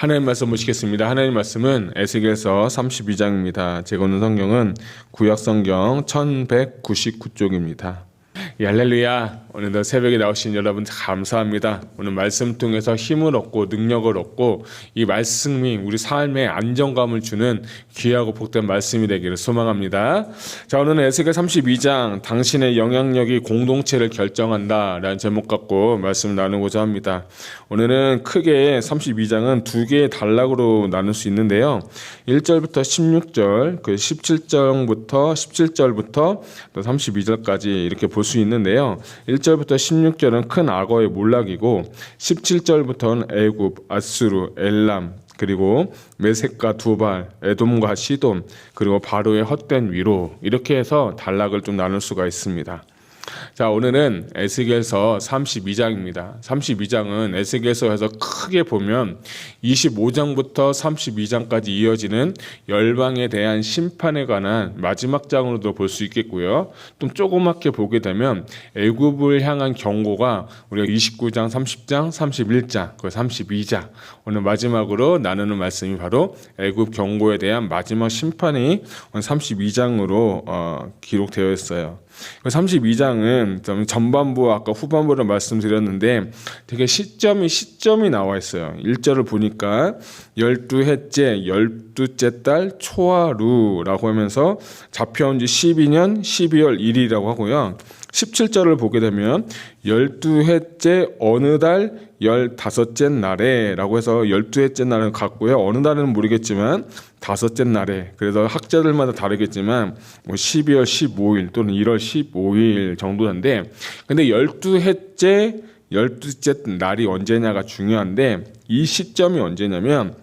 하나님 말씀 보시겠습니다. 하나님 말씀은 에스겔서 32장입니다. 제가 오는 성경은 구약성경 1199쪽입니다. 할렐루야. 오늘도 새벽에 나오신 여러분 감사합니다. 오늘 말씀 통해서 힘을 얻고 능력을 얻고 이 말씀이 우리 삶에 안정감을 주는 귀하고 복된 말씀이 되기를 소망합니다. 자, 오늘은 에스겔 32장 당신의 영향력이 공동체를 결정한다 라는 제목 갖고 말씀을 나누고자 합니다. 오늘은 크게 32장은 두 개의 단락으로 나눌 수 있는데요. 1절부터 16절, 그 17절부터 또 32절까지 이렇게 볼 수 있는데요. 1절부터 16절은 큰 악어의 몰락이고 17절부터는 애굽, 아수르, 엘람, 그리고 메섹과 두발, 에돔과 시돔, 그리고 바로의 헛된 위로, 이렇게 해서 단락을 좀 나눌 수가 있습니다. 자, 오늘은 에스겔서 32장입니다. 32장은 에스겔서에서 크게 보면 25장부터 32장까지 이어지는 열방에 대한 심판에 관한 마지막 장으로도 볼 수 있겠고요. 좀 조그맣게 보게 되면 애굽을 향한 경고가 우리가 29장, 30장, 31장, 그 32장, 오늘 마지막으로 나누는 말씀이 바로 애굽 경고에 대한 마지막 심판이 32장으로 기록되어 있어요. 32장은 전반부 아까 후반부를 말씀드렸는데 되게 시점이 나와 있어요. 1절을 보니까 12해째 12째 달 초하루라고 하면서 잡혀온 지 12년 12월 1일이라고 하고요. 17절을 보게 되면 12해째 어느 달 15째 날에 라고 해서 12해째 날을 갖고요. 어느 달은 모르겠지만 5째 날에, 그래서 학자들마다 다르겠지만 12월 15일 또는 1월 15일 정도인데, 근데 12해째 12째 날이 언제냐가 중요한데, 이 시점이 언제냐면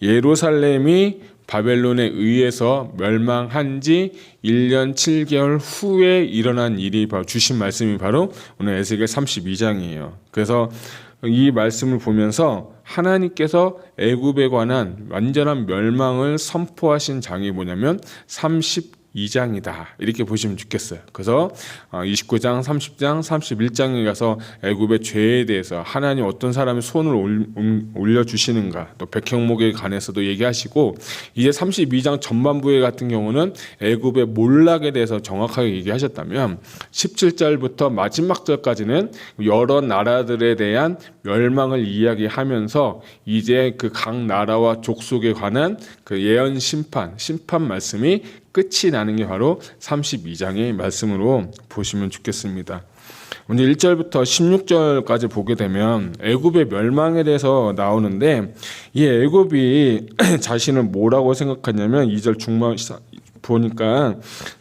예루살렘이 바벨론에 의해서 멸망한 지 1년 7개월 후에 일어난 일이 바로 주신 말씀이 바로 오늘 에스겔 32장이에요. 그래서 이 말씀을 보면서 하나님께서 애굽에 관한 완전한 멸망을 선포하신 장이 뭐냐면 32장이다. 이렇게 보시면 좋겠어요. 그래서 29장, 30장, 31장에 가서 애굽의 죄에 대해서 하나님 어떤 사람의 손을 올려주시는가, 또 백향목에 관해서도 얘기하시고, 이제 32장 전반부에 같은 경우는 애굽의 몰락에 대해서 정확하게 얘기하셨다면 17절부터 마지막 절까지는 여러 나라들에 대한 멸망을 이야기하면서 이제 그 각 나라와 족속에 관한 그 예언 심판 말씀이 끝이 나는 게 바로 32장의 말씀으로 보시면 좋겠습니다. 먼저 1절부터 16절까지 보게 되면 애굽의 멸망에 대해서 나오는데, 이 애굽이 자신을 뭐라고 생각하냐면 2절 중반 보니까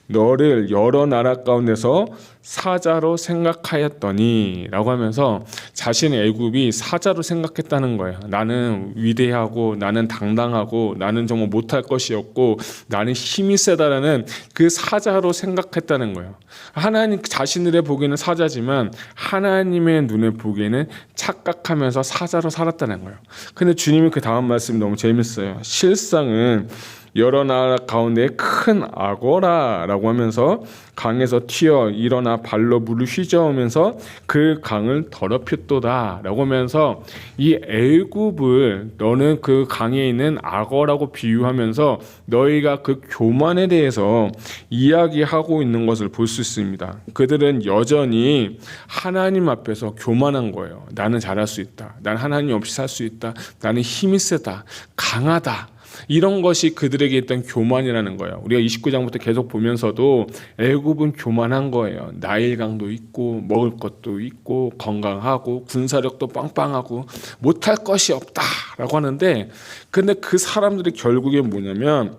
너를 여러 나라 가운데서 사자로 생각하였더니 라고 하면서 자신의 애굽이 사자로 생각했다는 거예요. 나는 위대하고 나는 당당하고 나는 정말 못할 것이 없고 나는 힘이 세다라는 그 사자로 생각했다는 거예요. 하나님 자신들의 보기에는 사자지만 하나님의 눈에 보기에는 착각하면서 사자로 살았다는 거예요. 근데 주님이 그 다음 말씀이 너무 재밌어요. 실상은 여러 나라 가운데 큰 악어라라고 하면서 강에서 튀어 일어나 발로 물을 휘저으면서 그 강을 더럽혔도다 라고 하면서 이 애굽을 너는 그 강에 있는 악어라고 비유하면서 너희가 그 교만에 대해서 이야기하고 있는 것을 볼 수 있습니다. 그들은 여전히 하나님 앞에서 교만한 거예요. 나는 잘할 수 있다. 난 하나님 없이 살 수 있다. 나는 힘이 세다. 강하다. 이런 것이 그들에게 있던 교만이라는 거예요. 우리가 29장부터 계속 보면서도 애굽은 교만한 거예요. 나일강도 있고 먹을 것도 있고 건강하고 군사력도 빵빵하고 못할 것이 없다라고 하는데, 근데 그 사람들이 결국에 뭐냐면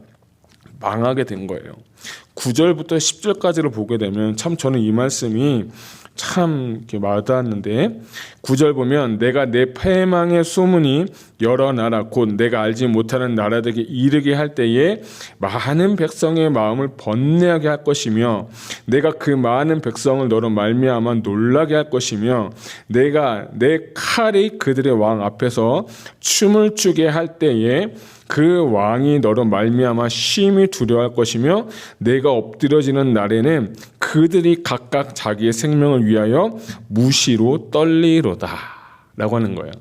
망하게 된 거예요. 9절부터 10절까지를 보게 되면 참 저는 이 말씀이 참 이렇게 와닿았는데, 9절 보면 내가 내 패망의 소문이 여러 나라 곧 내가 알지 못하는 나라들에게 이르게 할 때에 많은 백성의 마음을 번뇌하게 할 것이며 내가 그 많은 백성을 너로 말미암아 놀라게 할 것이며 내가 내 칼이 그들의 왕 앞에서 춤을 추게 할 때에 그 왕이 너로 말미암아 심히 두려워할 것이며 내가 엎드려지는 날에는 그들이 각각 자기의 생명을 위하여 무시로 떨리로다 라고 하는 거예요.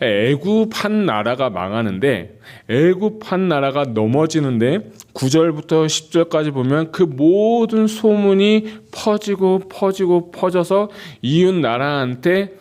애굽 한 나라가 망하는데 애굽 한 나라가 넘어지는데 9절부터 10절까지 보면 그 모든 소문이 퍼져서 이웃 나라한테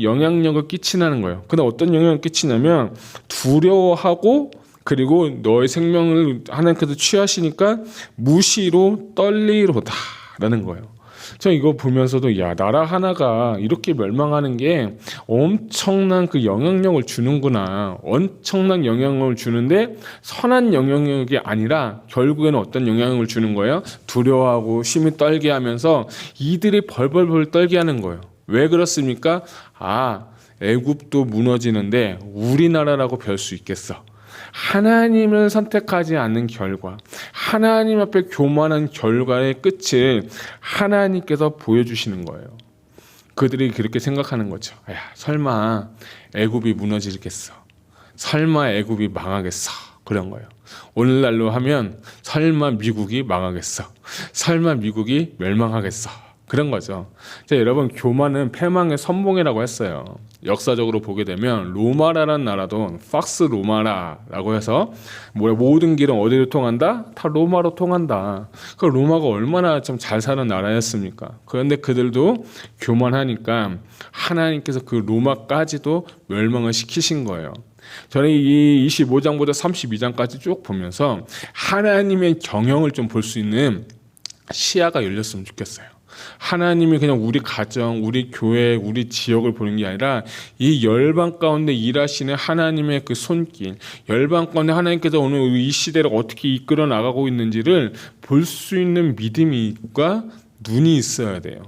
영향력을 끼치는 거예요. 근데 어떤 영향을 끼치냐면 두려워하고 그리고 너의 생명을 하나님께서 취하시니까 무시로 떨리로다라는 거예요. 저 이거 보면서도 야, 나라 하나가 이렇게 멸망하는 게 엄청난 그 영향력을 주는구나. 엄청난 영향력을 주는데 선한 영향력이 아니라 결국에는 어떤 영향을 주는 거예요? 두려워하고 심히 떨게 하면서 이들이 벌벌벌 떨게 하는 거예요. 왜 그렇습니까? 애굽도 무너지는데 우리나라라고 별 수 있겠어. 하나님을 선택하지 않는 결과, 하나님 앞에 교만한 결과의 끝을 하나님께서 보여주시는 거예요. 그들이 그렇게 생각하는 거죠. 설마 애굽이 무너지겠어? 설마 애굽이 망하겠어? 그런 거예요. 오늘날로 하면 설마 미국이 망하겠어? 설마 미국이 멸망하겠어? 그런 거죠. 자, 여러분, 교만은 패망의 선봉이라고 했어요. 역사적으로 보게 되면 로마라는 나라도 팍스 로마라라고 해서 모든 길은 어디로 통한다? 다 로마로 통한다. 그 로마가 얼마나 좀 잘 사는 나라였습니까? 그런데 그들도 교만하니까 하나님께서 그 로마까지도 멸망을 시키신 거예요. 저는 이 25장부터 32장까지 쭉 보면서 하나님의 경영을 좀 볼 수 있는 시야가 열렸으면 좋겠어요. 하나님이 그냥 우리 가정, 우리 교회, 우리 지역을 보는 게 아니라 이 열방 가운데 일하시는 하나님의 그 손길, 열방 가운데 하나님께서 오늘 이 시대를 어떻게 이끌어 나가고 있는지를 볼 수 있는 믿음과 눈이 있어야 돼요.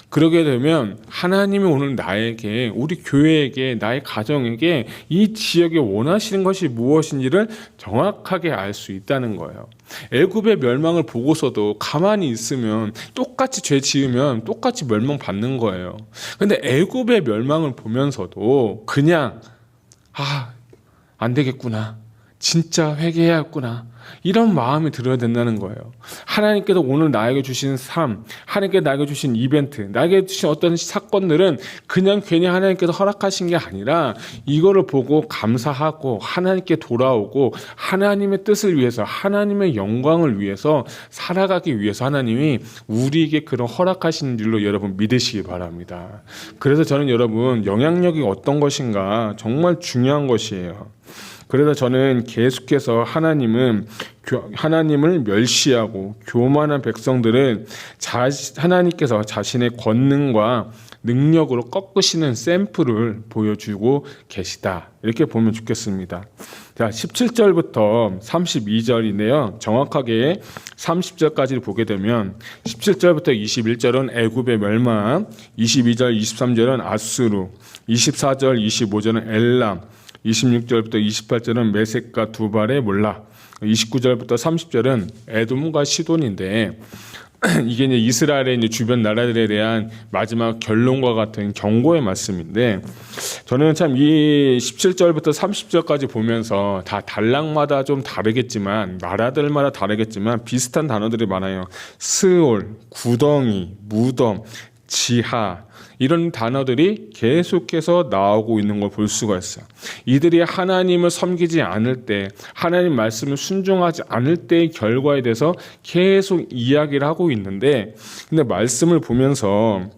그러게 되면 하나님이 오늘 나에게, 우리 교회에게, 나의 가정에게 이 지역에 원하시는 것이 무엇인지를 정확하게 알 수 있다는 거예요. 애굽의 멸망을 보고서도 가만히 있으면 똑같이 죄 지으면 똑같이 멸망받는 거예요. 근데 애굽의 멸망을 보면서도 그냥 안 되겠구나, 진짜 회개해야겠구나, 이런 마음이 들어야 된다는 거예요. 하나님께서 오늘 나에게 주신 삶, 하나님께 나에게 주신 이벤트, 나에게 주신 어떤 사건들은 그냥 괜히 하나님께서 허락하신 게 아니라 이거를 보고 감사하고 하나님께 돌아오고 하나님의 뜻을 위해서, 하나님의 영광을 위해서 살아가기 위해서 하나님이 우리에게 그런 허락하신 일로 여러분 믿으시기 바랍니다. 그래서 저는 여러분, 영향력이 어떤 것인가 정말 중요한 것이에요. 그래서 저는 계속해서 하나님을 멸시하고 교만한 백성들은 하나님께서 자신의 권능과 능력으로 꺾으시는 샘플을 보여주고 계시다, 이렇게 보면 좋겠습니다. 자, 17절부터 32절인데요. 정확하게 30절까지를 보게 되면 17절부터 21절은 애굽의 멸망, 22절, 23절은 아수르, 24절, 25절은 엘람, 26절부터 28절은 메섹과 두발의 몰라, 29절부터 30절은 에돔과 시돈인데 이게 이제 이스라엘의 이제 주변 나라들에 대한 마지막 결론과 같은 경고의 말씀인데, 저는 참 이 17절부터 30절까지 보면서 다 단락마다 좀 다르겠지만, 나라들마다 다르겠지만 비슷한 단어들이 많아요. 스올, 구덩이, 무덤, 지하, 이런 단어들이 계속해서 나오고 있는 걸 볼 수가 있어요. 이들이 하나님을 섬기지 않을 때, 하나님 말씀을 순종하지 않을 때의 결과에 대해서 계속 이야기를 하고 있는데, 근데 말씀을 보면서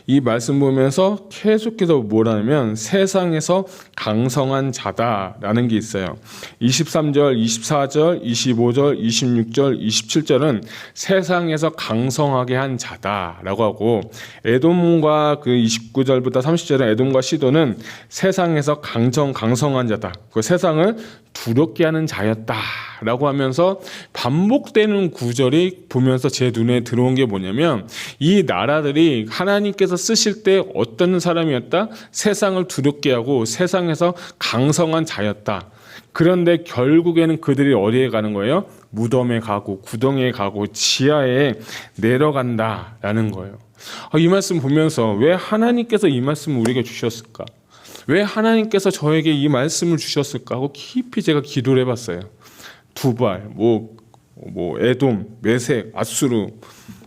이 말씀 보면서 계속해서 뭐라면 세상에서 강성한 자다라는 게 있어요. 23절, 24절, 25절, 26절, 27절은 세상에서 강성하게 한 자다라고 하고, 에돔과 그 29절부터 30절은 에돔과 시돈은 세상에서 강성한 자다, 그 세상을 두렵게 하는 자였다라고 하면서 반복되는 구절이 보면서 제 눈에 들어온 게 뭐냐면, 이 나라들이 하나님께서 쓰실 때 어떤 사람이었다? 세상을 두렵게 하고 세상에서 강성한 자였다. 그런데 결국에는 그들이 어디에 가는 거예요? 무덤에 가고 구덩이에 가고 지하에 내려간다라는 거예요. 이 말씀 보면서 왜 하나님께서 이 말씀을 우리에게 주셨을까? 왜 하나님께서 저에게 이 말씀을 주셨을까 하고 깊이 제가 기도를 해봤어요. 두발, 에돔, 메섹, 아수르,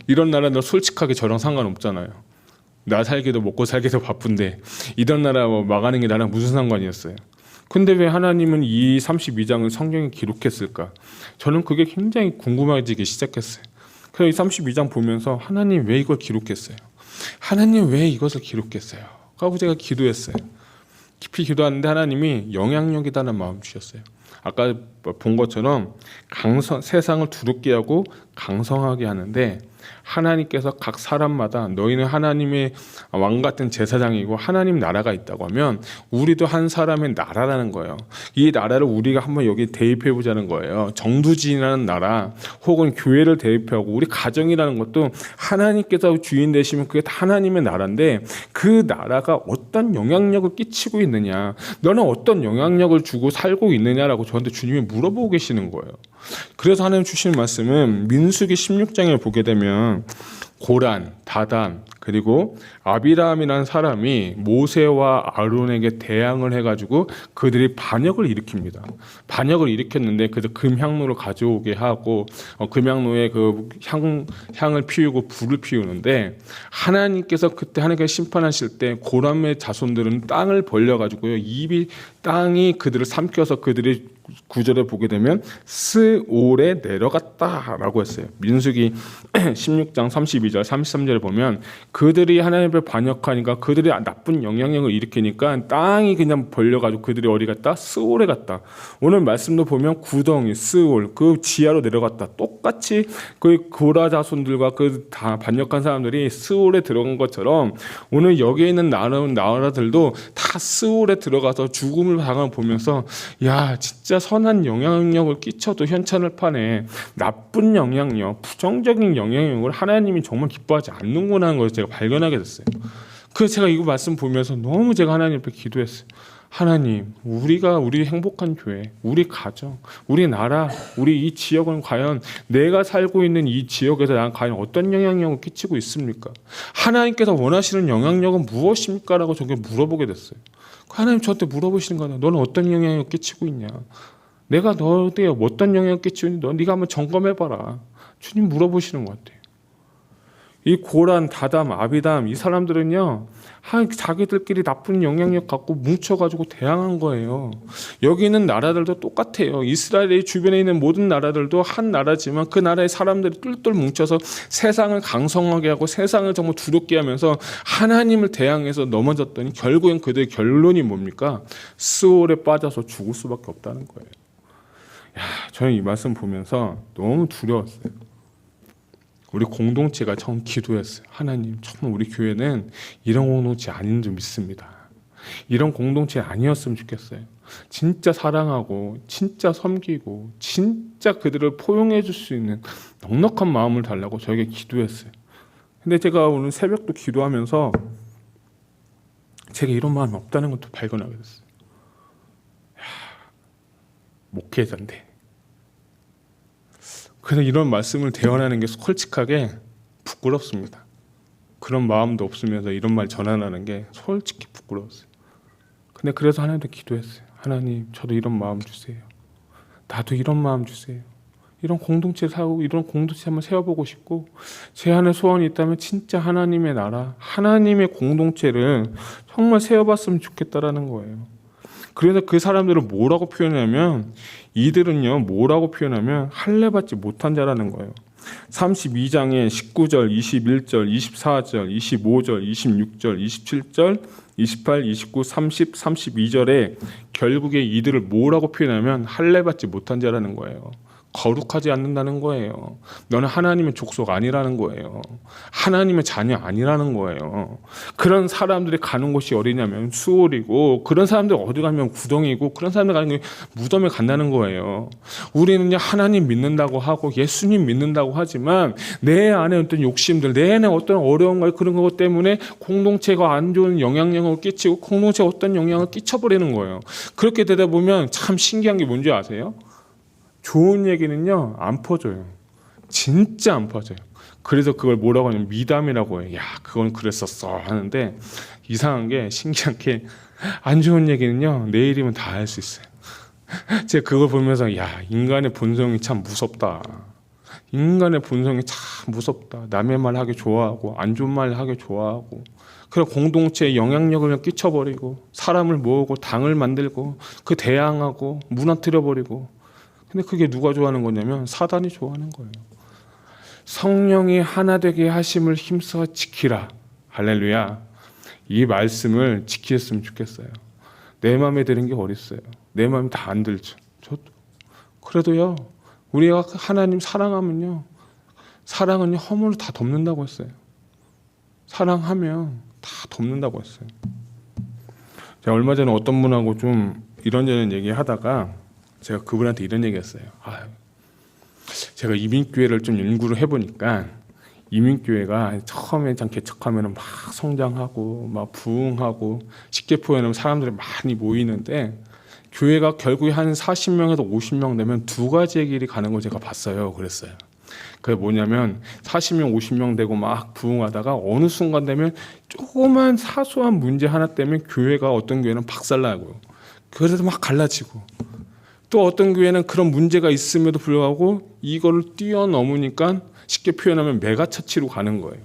이런 나라들 솔직하게 저랑 상관없잖아요. 나 살기도 먹고 살기도 바쁜데 이런 나라 뭐 망하는 게 나랑 무슨 상관이었어요. 근데 왜 하나님은 이 32장을 성경에 기록했을까? 저는 그게 굉장히 궁금해지기 시작했어요. 그래서 이 32장 보면서 하나님 왜 이걸 기록했어요? 하나님 왜 이것을 기록했어요? 하고 제가 기도했어요. 깊이 기도하는데 하나님이 영향력이다는 마음 주셨어요. 아까 본 것처럼 세상을 두렵게 하고 강성하게 하는데 하나님께서 각 사람마다 너희는 하나님의 왕 같은 제사장이고 하나님 나라가 있다고 하면 우리도 한 사람의 나라라는 거예요. 이 나라를 우리가 한번 여기 대입해 보자는 거예요. 정두진이라는 나라 혹은 교회를 대입하고 우리 가정이라는 것도 하나님께서 주인 되시면 그게 다 하나님의 나라인데 그 나라가 어떤 영향력을 끼치고 있느냐, 너는 어떤 영향력을 주고 살고 있느냐라고 저한테 주님이 물어보고 계시는 거예요. 그래서 하나님 주시는 말씀은 민수기 16장에 보게 되면 고란, 다단 그리고 아비람이라는 사람이 모세와 아론에게 대항을 해가지고 그들이 반역을 일으킵니다. 반역을 일으켰는데 그래서 금향로를 가져오게 하고 금향로에 그 향을 피우고 불을 피우는데 하나님께서 그때 하나님께서 심판하실 때 고란의 자손들은 땅을 벌려가지고요 땅이 그들을 삼켜서 그들이 구절에 보게 되면 스올에 내려갔다라고 했어요. 민수기 16장 32절 33절에 보면 그들이 하나님을 반역하니까 그들이 나쁜 영향력을 일으키니까 땅이 그냥 벌려가지고 그들이 어디 갔다? 스올에 갔다. 오늘 말씀도 보면 구덩이 스올 그 지하로 내려갔다. 똑같이 그 고라 자손들과 그 다 반역한 사람들이 스올에 들어간 것처럼 오늘 여기에 있는 나라들도 다 스올에 들어가서 죽음을 당을 보면서 야 진짜 선한 영향력을 끼쳐도 현찬을 파네. 나쁜 영향력, 부정적인 영향력을 하나님이 정말 기뻐하지 않는구나 하는 것을 제가 발견하게 됐어요. 그래서 제가 이거 말씀 보면서 너무 제가 하나님 앞에 기도했어요. 하나님, 우리 행복한 교회, 우리 가정, 우리 나라, 우리 이 지역은 과연 내가 살고 있는 이 지역에서 난 과연 어떤 영향력을 끼치고 있습니까? 하나님께서 원하시는 영향력은 무엇입니까? 라고 저게 물어보게 됐어요. 하나님 저한테 물어보시는 거는 너는 어떤 영향력을 끼치고 있냐? 내가 너한테 어떤 영향을 끼치고 있는지 네가 한번 점검해봐라. 주님 물어보시는 것 같아요. 이 고란, 다담, 아비담 이 사람들은요 자기들끼리 나쁜 영향력 갖고 뭉쳐가지고 대항한 거예요. 여기 있는 나라들도 똑같아요. 이스라엘의 주변에 있는 모든 나라들도 한 나라지만 그 나라의 사람들이 똘똘 뭉쳐서 세상을 강성하게 하고 세상을 정말 두렵게 하면서 하나님을 대항해서 넘어졌더니 결국엔 그들의 결론이 뭡니까? 스올에 빠져서 죽을 수밖에 없다는 거예요. 저는 이 말씀 보면서 너무 두려웠어요. 우리 공동체가 처음 기도했어요. 하나님, 정말 우리 교회는 이런 공동체 아닌 줄 믿습니다. 이런 공동체 아니었으면 좋겠어요. 진짜 사랑하고 진짜 섬기고 진짜 그들을 포용해 줄 수 있는 넉넉한 마음을 달라고 저에게 기도했어요. 근데 제가 오늘 새벽도 기도하면서 제가 이런 마음이 없다는 것도 발견하게 됐어요. 목회자인데 그래서 이런 말씀을 대언하는 게 솔직하게 부끄럽습니다. 그런 마음도 없으면서 이런 말 전하는 게 솔직히 부끄러웠어요. 근데 그래서 하나님께 기도했어요. 하나님, 저도 이런 마음 주세요. 나도 이런 마음 주세요. 이런 공동체 사고 이런 공동체 한번 세워보고 싶고 제 안에 소원이 있다면 진짜 하나님의 나라, 하나님의 공동체를 정말 세워봤으면 좋겠다라는 거예요. 그래서 그 사람들은 뭐라고 표현하냐면 이들은요 뭐라고 표현하면 할례받지 못한 자라는 거예요. 32장에 19절, 21절, 24절, 25절, 26절, 27절, 28, 29, 30, 32절에 결국에 이들을 뭐라고 표현하면 할례받지 못한 자라는 거예요. 거룩하지 않는다는 거예요. 너는 하나님의 족속 아니라는 거예요. 하나님의 자녀 아니라는 거예요. 그런 사람들이 가는 곳이 어디냐면 수월이고 그런 사람들 어디 가면 구덩이고 그런 사람들 가는 게 무덤에 간다는 거예요. 우리는 하나님 믿는다고 하고 예수님 믿는다고 하지만 내 안에 어떤 욕심들, 내 안에 어떤 어려운 것 그런 것 때문에 공동체가 안 좋은 영향력을 끼치고 공동체가 어떤 영향을 끼쳐버리는 거예요. 그렇게 되다 보면 참 신기한 게 뭔지 아세요? 좋은 얘기는요 안 퍼져요. 진짜 안 퍼져요. 그래서 그걸 뭐라고 하냐면 미담이라고 해요. 야 그건 그랬었어 하는데 이상한 게 신기한 게 안 좋은 얘기는요 내일이면 다 알 수 있어요. 제가 그걸 보면서 야 인간의 본성이 참 무섭다. 인간의 본성이 참 무섭다. 남의 말 하기 좋아하고 안 좋은 말 하기 좋아하고 그리고 공동체에 영향력을 끼쳐버리고 사람을 모으고 당을 만들고 그 대항하고 무너뜨려버리고. 근데 그게 누가 좋아하는 거냐면 사단이 좋아하는 거예요. 성령이 하나 되게 하심을 힘써 지키라. 할렐루야. 이 말씀을 지켰으면 좋겠어요. 내 마음에 드는 게 어딨어요. 내 마음에 다 안 들죠. 저도. 그래도요, 우리가 하나님 사랑하면요, 사랑은 허물을 다 덮는다고 했어요. 사랑하면 다 덮는다고 했어요. 제가 얼마 전에 어떤 분하고 좀 이런저런 얘기하다가 제가 그분한테 이런 얘기했어요. 제가 이민교회를 좀 연구를 해보니까 이민교회가 처음에 참 개척하면 막 성장하고 막 부흥하고 쉽게 표현하면 사람들이 많이 모이는데 교회가 결국에 한 40명에서 50명 되면 두 가지의 길이 가는 걸 제가 봤어요. 그랬어요. 그게 뭐냐면 40명, 50명 되고 막 부흥하다가 어느 순간 되면 조그만 사소한 문제 하나 때문에 교회가 어떤 교회는 박살나고요. 그래서 막 갈라지고 또 어떤 교회는 그런 문제가 있음에도 불구하고 이거를 뛰어넘으니까 쉽게 표현하면 메가처치로 가는 거예요.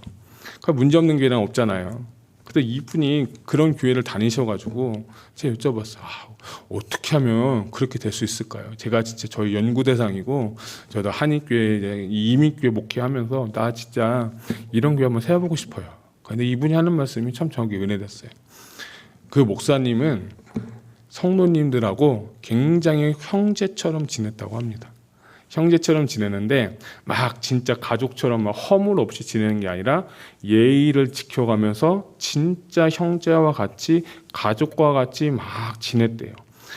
그러니까 문제 없는 교회는 없잖아요. 근데 이분이 그런 교회를 다니셔가지고 제가 여쭤봤어요. 어떻게 하면 그렇게 될 수 있을까요? 제가 진짜 저희 연구 대상이고 저도 한인교회 이민교회 목회하면서 나 진짜 이런 교회 한번 세워보고 싶어요. 근데 이분이 하는 말씀이 참 저에게 은혜됐어요. 그 목사님은 성도님들하고 굉장히 형제처럼 지냈다고 합니다. 형제처럼 지내는데 막 진짜 가족처럼 막 허물 없이 지내는 게 아니라 예의를 지켜가면서 진짜 형제와 같이 가족과 같이 막 지냈대요.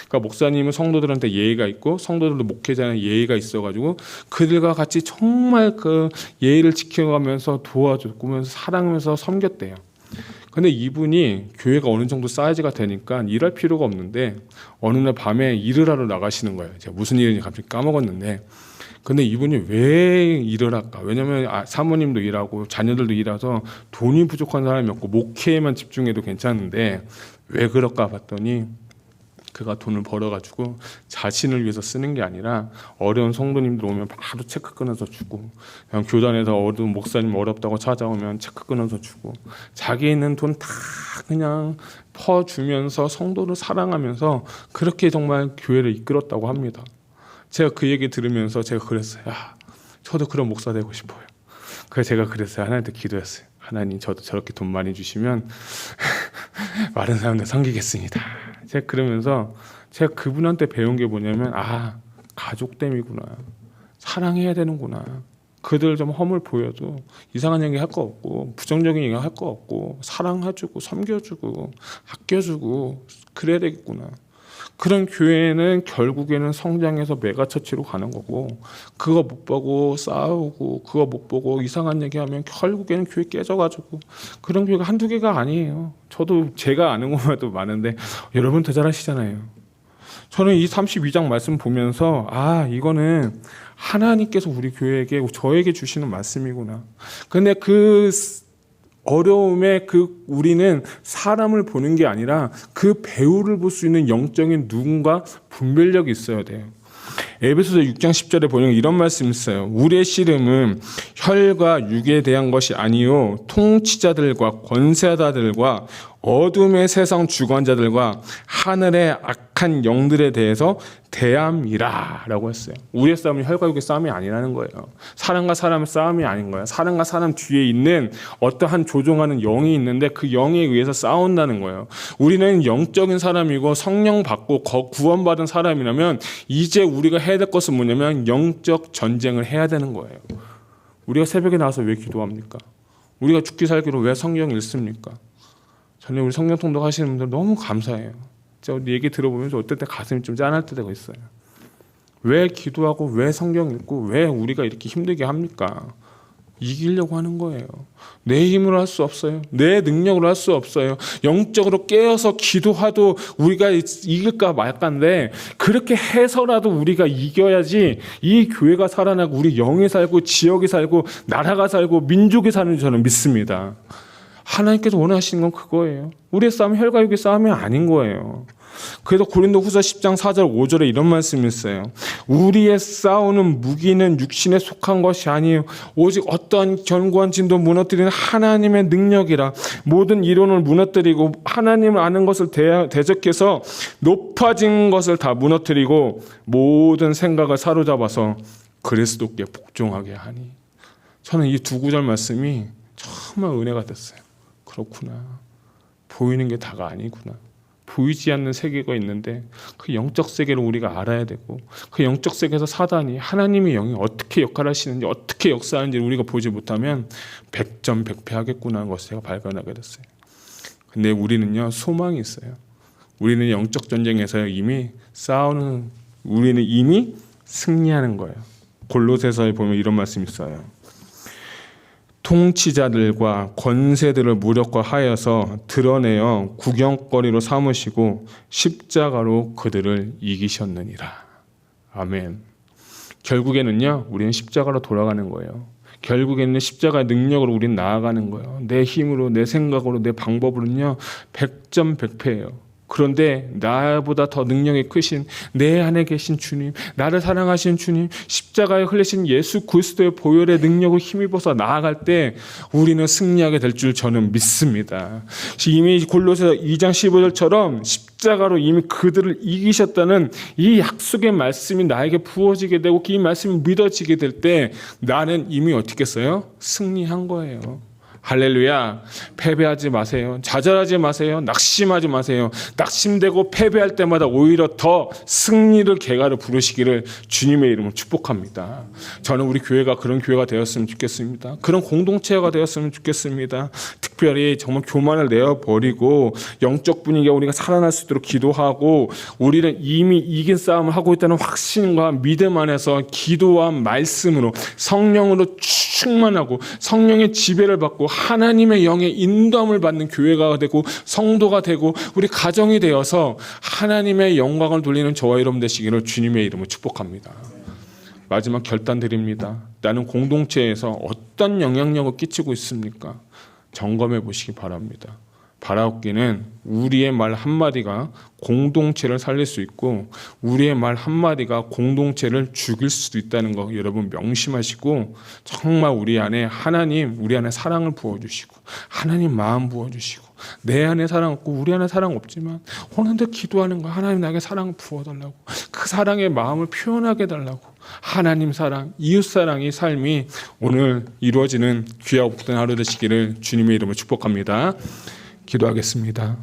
그러니까 목사님은 성도들한테 예의가 있고 성도들도 목회자는 예의가 있어가지고 그들과 같이 정말 그 예의를 지켜가면서 도와주면서 사랑하면서 섬겼대요. 근데 이분이 교회가 어느 정도 사이즈가 되니까 일할 필요가 없는데 어느 날 밤에 일을 하러 나가시는 거예요. 제가 무슨 일인지 갑자기 까먹었는데 근데 이분이 왜 일을 할까? 왜냐면 사모님도 일하고 자녀들도 일해서 돈이 부족한 사람이 없고 목회에만 집중해도 괜찮은데 왜 그럴까 봤더니 그가 돈을 벌어가지고 자신을 위해서 쓰는 게 아니라 어려운 성도님들 오면 바로 체크 끊어서 주고 그냥 교단에서 어두운 목사님 어렵다고 찾아오면 체크 끊어서 주고 자기 있는 돈 다 그냥 퍼주면서 성도를 사랑하면서 그렇게 정말 교회를 이끌었다고 합니다. 제가 그 얘기 들으면서 제가 그랬어요. 저도 그런 목사 되고 싶어요. 그래서 제가 그랬어요. 하나님한테 기도했어요. 하나님 저도 저렇게 돈 많이 주시면 많은 사람들 섬기겠습니다. 제가 그러면서 제가 그분한테 배운 게 뭐냐면 가족됨이구나. 사랑해야 되는구나. 그들 좀 허물 보여도 이상한 얘기 할 거 없고 부정적인 얘기 할 거 없고 사랑해주고 섬겨주고 아껴주고 그래야 되겠구나. 그런 교회는 결국에는 성장해서 메가처치로 가는 거고 그거 못 보고 싸우고 그거 못 보고 이상한 얘기하면 결국에는 교회 깨져가지고 그런 교회가 한두 개가 아니에요. 저도 제가 아는 것만도 많은데 여러분 더 잘하시잖아요. 저는 이 32장 말씀 보면서 이거는 하나님께서 우리 교회에게 저에게 주시는 말씀이구나. 근데 그 어려움에 우리는 사람을 보는 게 아니라 그 배우를 볼 수 있는 영적인 누군가 분별력이 있어야 돼요. 에베소서 6장 10절에 보면 이런 말씀이 있어요. 우리의 씨름은 혈과 육에 대한 것이 아니요 통치자들과 권세자들과 어둠의 세상 주관자들과 하늘의 악한 영들에 대해서 대함이라 라고 했어요. 우리의 싸움이 혈과 육의 싸움이 아니라는 거예요. 사람과 사람의 싸움이 아닌 거예요. 사람과 사람 뒤에 있는 어떠한 조종하는 영이 있는데 그 영에 의해서 싸운다는 거예요. 우리는 영적인 사람이고 성령 받고 구원받은 사람이라면 이제 우리가 해야 될 것은 뭐냐면 영적 전쟁을 해야 되는 거예요. 우리가 새벽에 나와서 왜 기도합니까? 우리가 죽기 살기로 왜 성경 읽습니까? 저는 우리 성경 통독 하시는 분들 너무 감사해요. 제가 얘기 들어보면서 어떨 때 가슴이 좀 짠할 때가 있어요. 왜 기도하고 왜 성경 읽고 왜 우리가 이렇게 힘들게 합니까? 이기려고 하는 거예요. 내 힘으로 할 수 없어요. 내 능력으로 할 수 없어요. 영적으로 깨어서 기도해도 우리가 이길까 말까인데 그렇게 해서라도 우리가 이겨야지 이 교회가 살아나고 우리 영이 살고 지역이 살고 나라가 살고 민족이 사는 줄 저는 믿습니다. 하나님께서 원하시는 건 그거예요. 우리의 싸움은 혈과 육의 싸움이 아닌 거예요. 그래서 고린도후서 10장 4절 5절에 이런 말씀이 있어요. 우리의 싸우는 무기는 육신에 속한 것이 아니에요. 오직 어떠한 견고한 진도 무너뜨리는 하나님의 능력이라. 모든 이론을 무너뜨리고 하나님을 아는 것을 대적해서 높아진 것을 다 무너뜨리고 모든 생각을 사로잡아서 그리스도께 복종하게 하니. 저는 이 두 구절 말씀이 정말 은혜가 됐어요. 그렇구나. 보이는 게 다가 아니구나. 보이지 않는 세계가 있는데 그 영적 세계를 우리가 알아야 되고, 그 영적 세계에서 사단이, 하나님의 영이 어떻게 역할하시는지, 어떻게 역사하는지 우리가 보지 못하면 백전백패하겠구나 하는 것을 제가 발견하게 됐어요. 근데 우리는요, 소망이 있어요. 우리는 영적 전쟁에서 이미 싸우는, 우리는 이미 승리하는 거예요. 골로새서에 보면 이런 말씀이 있어요. 통치자들과 권세들을 무력화하여서 드러내어 구경거리로 삼으시고 십자가로 그들을 이기셨느니라. 아멘. 결국에는요, 우리는 십자가로 돌아가는 거예요. 결국에는 십자가의 능력으로 우리는 나아가는 거예요. 내 힘으로, 내 생각으로, 내 방법으로는요, 백전백패예요. 그런데 나보다 더 능력이 크신 내 안에 계신 주님, 나를 사랑하신 주님, 십자가에 흘리신 예수 그리스도의 보혈의 능력을 힘입어서 나아갈 때 우리는 승리하게 될 줄 저는 믿습니다. 이미 골로새 2장 15절처럼 십자가로 이미 그들을 이기셨다는 이 약속의 말씀이 나에게 부어지게 되고 이 말씀이 믿어지게 될 때 나는 이미 어떻게 했어요? 승리한 거예요. 할렐루야. 패배하지 마세요. 좌절하지 마세요. 낙심하지 마세요. 낙심되고 패배할 때마다 오히려 더 승리를 개가를 부르시기를 주님의 이름으로 축복합니다. 저는 우리 교회가 그런 교회가 되었으면 좋겠습니다. 그런 공동체가 되었으면 좋겠습니다. 특별히 정말 교만을 내어버리고 영적 분위기가 우리가 살아날 수 있도록 기도하고, 우리는 이미 이긴 싸움을 하고 있다는 확신과 믿음 안에서 기도와 말씀으로 성령으로 충만하고 성령의 지배를 받고 하나님의 영의 인도함을 받는 교회가 되고 성도가 되고 우리 가정이 되어서 하나님의 영광을 돌리는 저와 여러분 되시기를 주님의 이름으로 축복합니다. 마지막 결단 드립니다. 나는 공동체에서 어떤 영향력을 끼치고 있습니까? 점검해 보시기 바랍니다. 바라옵기는 우리의 말 한마디가 공동체를 살릴 수 있고 우리의 말 한마디가 공동체를 죽일 수도 있다는 거 여러분 명심하시고, 정말 우리 안에 하나님, 우리 안에 사랑을 부어주시고 하나님 마음 부어주시고, 내 안에 사랑 없고 우리 안에 사랑 없지만 오늘도 기도하는 거, 하나님 나에게 사랑을 부어달라고, 그 사랑의 마음을 표현하게 해달라고, 하나님 사랑, 이웃 사랑의 삶이 오늘 이루어지는 귀하고 복된 하루 되시기를 주님의 이름으로 축복합니다. 기도하겠습니다.